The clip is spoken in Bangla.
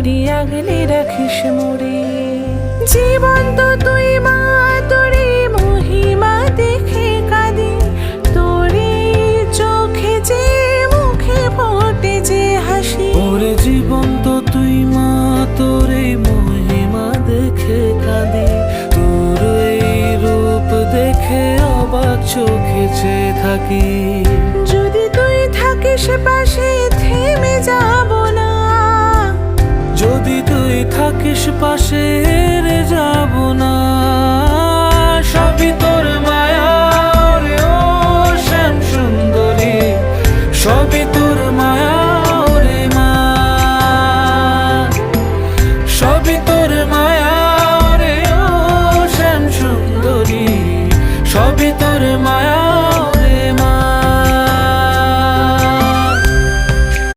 করি আগলে রাখিস মোরে। জীবন্ত তুই মা, তোরে মহিমা দেখে কাঁদি, তোরে চোখে যে মুখে ফোটে যে হাসি। ওরে জীবন্ত তুই মা, তোরে মহিমা দেখে কাঁদি, তোর এই রূপ দেখে অবাক চোখে চেয়ে থাকি। যদি তুই থাকিস পাশে থেমে যাব না, যদি তুই থাকিস পাশে